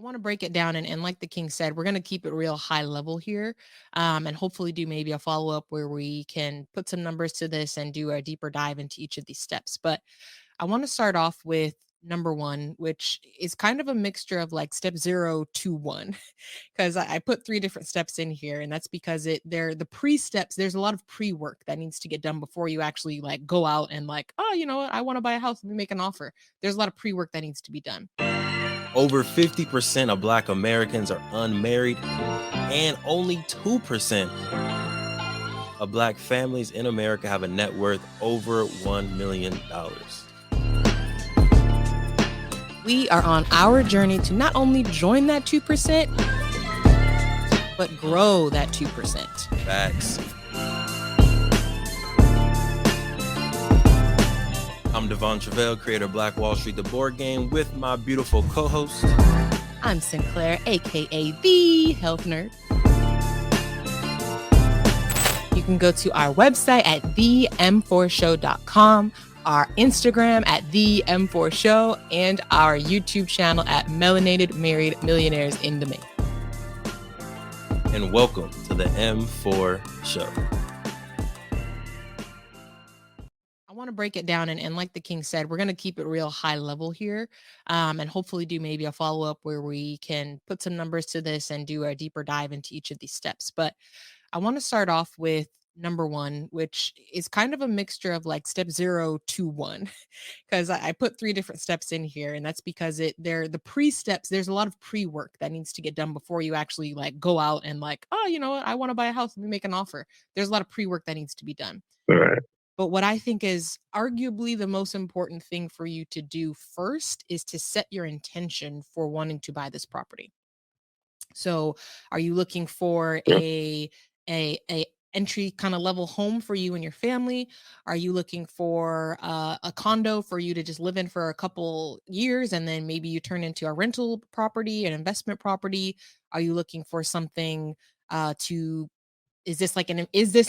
I want to break it down and like the king said, we're going to keep it real high level here, and hopefully do maybe a follow up where we can put some numbers to this and do a deeper dive into each of these steps. But I want to start off with number one, which is kind of a mixture of like step 0 to 1, because I put three different steps in here, and that's because they're the pre steps. There's a lot of pre work that needs to get done before you actually like go out and like, oh, you know what, I want to buy a house. Let me make an offer. There's a lot of pre work that needs to be done. Over 50% of Black Americans are unmarried, and only 2% of Black families in America have a net worth over $1 million. We are on our journey to not only join that 2%, but grow that 2%. Facts. I'm Devon Truvel, creator of Black Wall Street, the board game, with my beautiful co-host. I'm Sinclair, aka the health nerd. You can go to our website at them4show.com, our Instagram at them4show, and our YouTube channel at Melanated Married Millionaires in the Making. And welcome to the M4 Show. I want to break it down and like the king said, we're going to keep it real high level here, and hopefully do maybe a follow up where we can put some numbers to this and do a deeper dive into each of these steps. But I want to start off with number one, which is kind of a mixture of like step 0 to 1, because I put three different steps in here, and that's because they're the pre steps. There's a lot of pre work that needs to get done before you actually like go out and like, oh, you know what, I want to buy a house. Let me make an offer. There's a lot of pre work that needs to be done. Right. But what I think is arguably the most important thing for you to do first is to set your intention for wanting to buy this property. So, are you looking for Yeah. a entry kind of level home for you and your family? Are you looking for a condo for you to just live in for a couple years and then maybe you turn into a rental property, an investment property? Are you looking for something to is this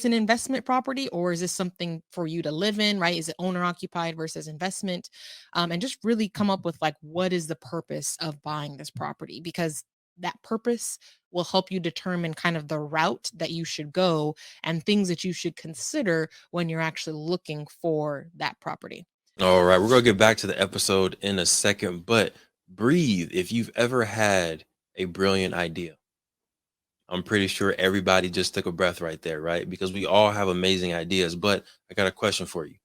an investment property, or is this something for you to live in, right? Is it owner occupied versus investment? And just really come up with like, what is the purpose of buying this property? Because that purpose will help you determine kind of the route that you should go and things that you should consider when you're actually looking for that property. All right, we're going to get back to the episode in a second, but breathe. If you've ever had a brilliant idea, I'm pretty sure everybody just took a breath right there, right? Because we all have amazing ideas, but I got a question for you.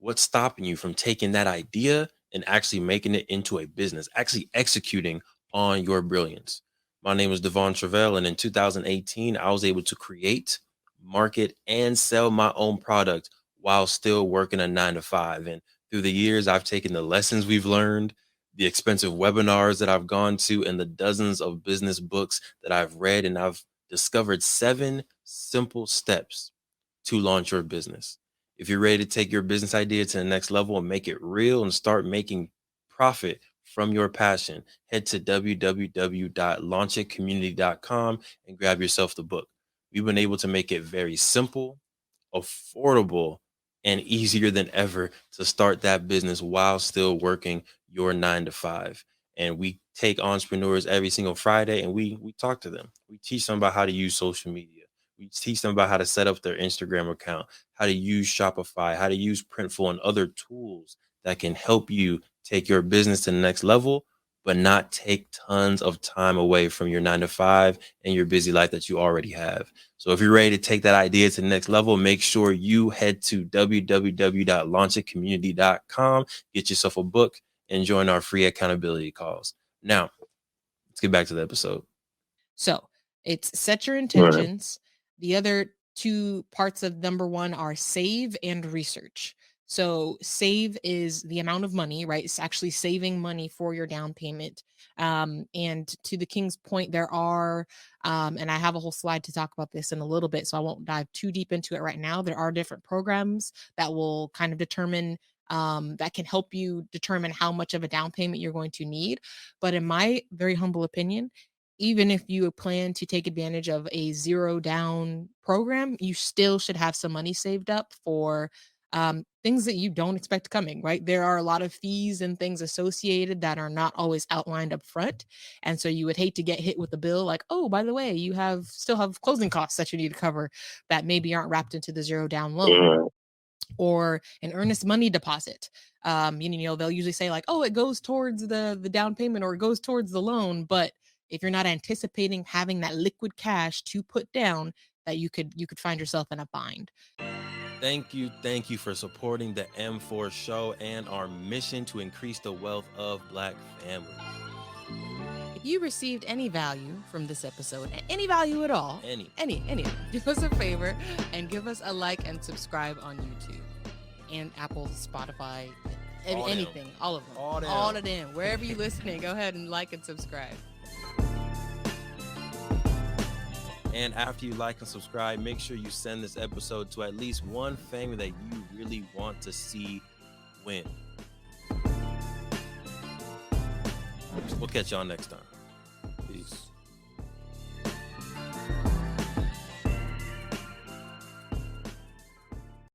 What's stopping you from taking that idea and actually making it into a business, actually executing on your brilliance? My name is Devon Truvel, and in 2018, I was able to create, market, and sell my own product while still working a 9 to 5. And through the years, I've taken the lessons we've learned, the expensive webinars that I've gone to, and the dozens of business books that I've read, and I've discovered 7 simple steps to launch your business. If you're ready to take your business idea to the next level and make it real and start making profit from your passion, head to www.launchitcommunity.com and grab yourself the book. We've been able to make it very simple, affordable, and easier than ever to start that business while still working your 9 to 5. And we take entrepreneurs every single Friday and we talk to them. We teach them about how to use social media. We teach them about how to set up their Instagram account, how to use Shopify, how to use Printful, and other tools that can help you take your business to the next level, but not take tons of time away from your 9 to 5 and your busy life that you already have. So if you're ready to take that idea to the next level, make sure you head to www.launchitcommunity.com, get yourself a book, and join our free accountability calls. Now, let's get back to the episode. So it's set your Right. intentions. The other two parts of number one are save and research. So save is the amount of money, right? It's actually saving money for your down payment. And to the king's point, there are, and I have a whole slide to talk about this in a little bit, so I won't dive too deep into it right now. There are different programs that will kind of determine, that can help you determine how much of a down payment you're going to need. But in my very humble opinion, even if you plan to take advantage of a 0 down program, you still should have some money saved up for things that you don't expect coming, right? There are a lot of fees and things associated that are not always outlined up front. And so you would hate to get hit with a bill like, oh, by the way, you have still have closing costs that you need to cover that maybe aren't wrapped into the zero down loan Yeah. or an earnest money deposit. They'll usually say like, "Oh, it goes towards the down payment or it goes towards the loan," but if you're not anticipating having that liquid cash to put down, that you could find yourself in a bind. Thank you for supporting the M4 show and our mission to increase the wealth of Black families. If you received any value from this episode, any value at all, Any. any, do us a favor and give us a like and subscribe on YouTube and Apple, Spotify, All them. anything, all of them, All them. all of them. Wherever you're listening, go ahead and like and subscribe. And after you like and subscribe, make sure you send this episode to at least one family that you really want to see win. We'll catch y'all next time. Peace.